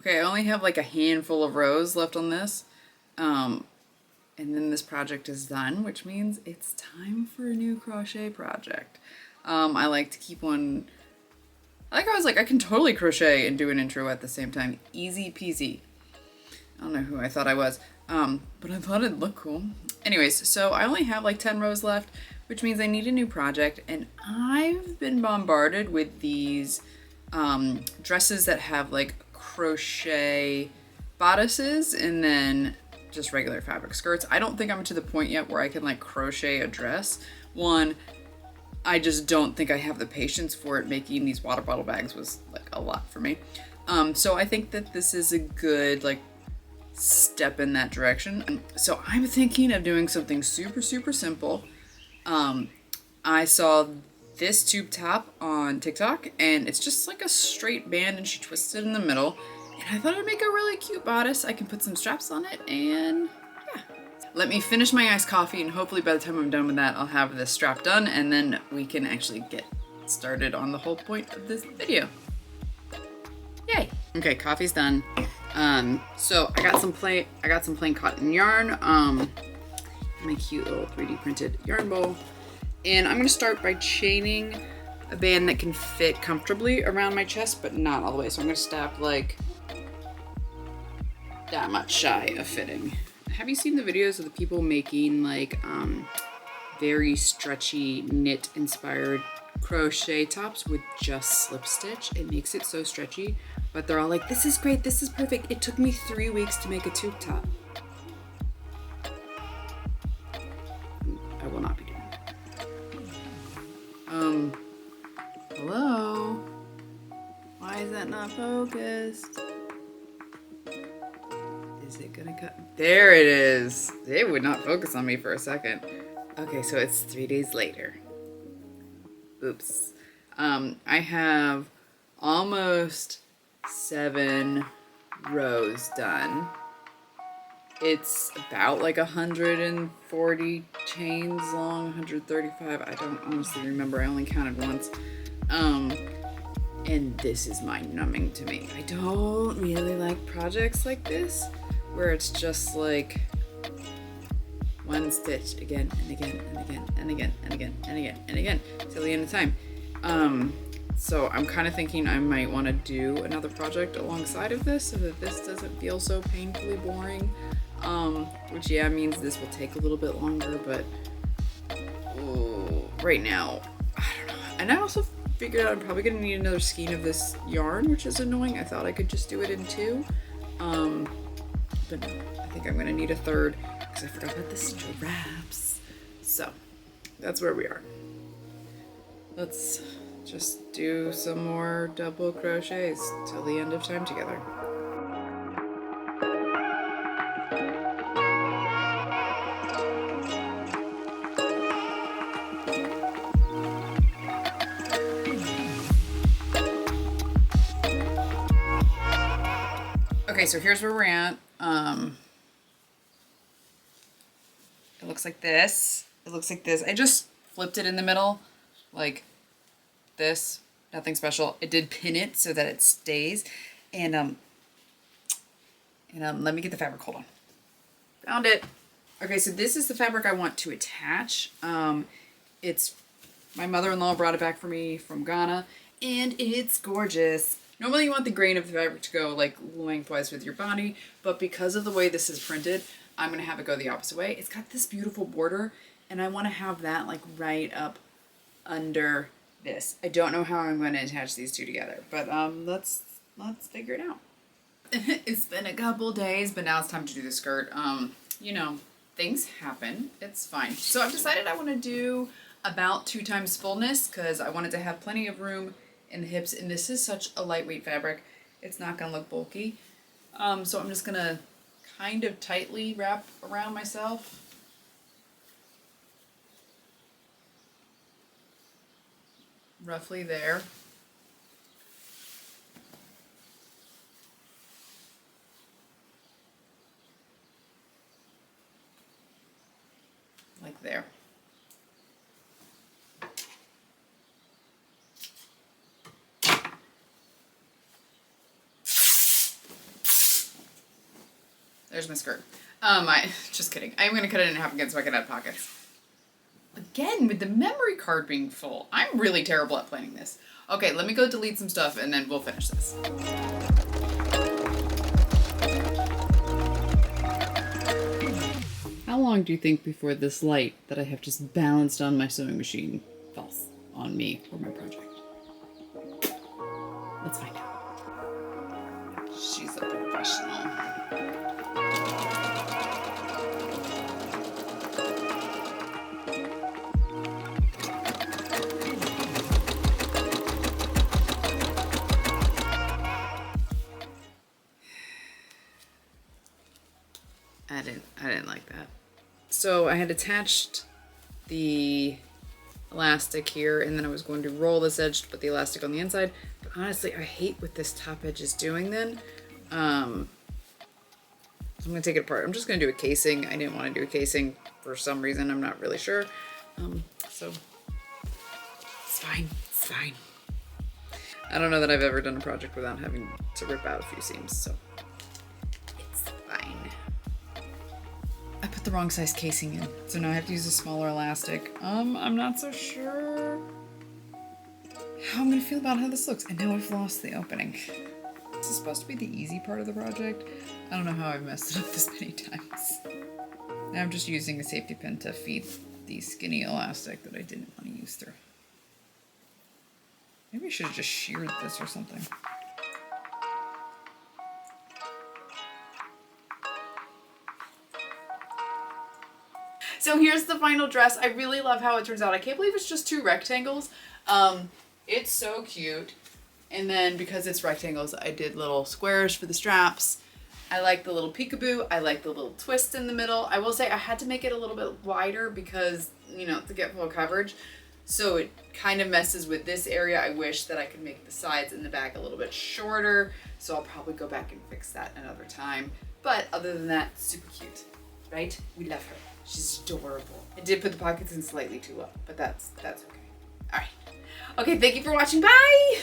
Okay, I only have like a handful of rows left on this. And then this project is done, which means it's time for a new crochet project. I like to keep one, I was like, I can totally crochet and do an intro at the same time. Easy peasy. I don't know who I thought I was, but I thought it'd look cool. Anyways, so I only have like 10 rows left, which means I need a new project, and I've been bombarded with these dresses that have like crochet bodices and then just regular fabric skirts. I don't think I'm to the point yet where I can like crochet a dress. One, I just don't think I have the patience for it. Making these water bottle bags was like a lot for me. So I think that this is a good like step in that direction. So I'm thinking of doing something super, super simple. I saw this tube top on TikTok, and it's just like a straight band and she twists it in the middle. And I thought it'd make a really cute bodice. I can put some straps on it, and yeah. Let me finish my iced coffee, and hopefully by the time I'm done with that, I'll have this strap done, and then we can actually get started on the whole point of this video. Yay! Okay, coffee's done. So I got some plain cotton yarn, my cute little 3D printed yarn bowl, and I'm gonna start by chaining a band that can fit comfortably around my chest, but not all the way. So I'm gonna stop like that much shy of fitting. Have you seen the videos of the people making like very stretchy knit inspired crochet tops with just slip stitch? It makes it so stretchy, but they're all like, this is great, this is perfect. It took me 3 weeks to make a tube top. I will not be doing that. Hello? Why is that not focused? Is it gonna cut? There it is. It would not focus on me for a second. Okay, so it's 3 days later. Oops. I have almost 7 rows done. It's about like 140 chains long, 135. I don't honestly remember. I only counted once. And this is mind-numbing to me. I don't really like projects like this, where it's just like one stitch again and again and again and again and again and again and again till the end of time. So I'm kind of thinking I might want to do another project alongside of this so that this doesn't feel so painfully boring. Which yeah means this will take a little bit longer, but right now, I don't know. And I also figured out I'm probably gonna need another skein of this yarn, which is annoying. I thought I could just do it in 2. But no, I think I'm gonna need a 3rd because I forgot about the straps. So that's where we are. Let's just do some more double crochets till the end of time together. Okay, so here's where we're at. It looks like this. It looks like this. I just flipped it in the middle, like this. Nothing special. It did pin it so that it stays. And let me get the fabric. Hold on. Found it. Okay, so this is the fabric I want to attach. It's my mother-in-law brought it back for me from Ghana, and it's gorgeous. Normally you want the grain of the fabric to go like lengthwise with your body, but because of the way this is printed, I'm gonna have it go the opposite way. It's got this beautiful border, and I want to have that like right up under this. I don't know how I'm going to attach these two together, but let's figure it out. It's been a couple days, but now it's time to do the skirt. You know, things happen. It's fine. So I've decided I want to do about 2 times fullness because I wanted to have plenty of room in the hips, and this is such a lightweight fabric. It's not going to look bulky. So I'm just going to kind of tightly wrap around myself. Roughly there. Like there. There's my skirt. Just kidding. I'm gonna cut it in half again so I can add pockets. Again, with the memory card being full. I'm really terrible at planning this. Okay, let me go delete some stuff and then we'll finish this. How long do you think before this light that I have just balanced on my sewing machine falls on me or my project? Let's find out. She's a professional. I didn't like that. So I had attached the elastic here and then I was going to roll this edge to put the elastic on the inside. But honestly, I hate what this top edge is doing then. So I'm gonna take it apart. I'm just gonna do a casing. I didn't want to do a casing for some reason. I'm not really sure. So it's fine, it's fine. I don't know that I've ever done a project without having to rip out a few seams, so it's fine. I put the wrong size casing in, so now I have to use a smaller elastic. I'm not so sure how I'm gonna feel about how this looks. And now I've lost the opening. This is supposed to be the easy part of the project. I don't know how I've messed it up this many times. Now I'm just using a safety pin to feed the skinny elastic that I didn't want to use through. Maybe I should have just sheared this or something. So here's the final dress. I really love how it turns out. I can't believe it's just 2 rectangles. It's so cute. And then because it's rectangles, I did little squares for the straps. I like the little peekaboo. I like the little twist in the middle. I will say I had to make it a little bit wider because, you know, to get full coverage. So it kind of messes with this area. I wish that I could make the sides and the back a little bit shorter. So I'll probably go back and fix that another time. But other than that, super cute, right? We love her. She's adorable. I did put the pockets in slightly too low, but that's okay. All right. Okay, thank you for watching. Bye!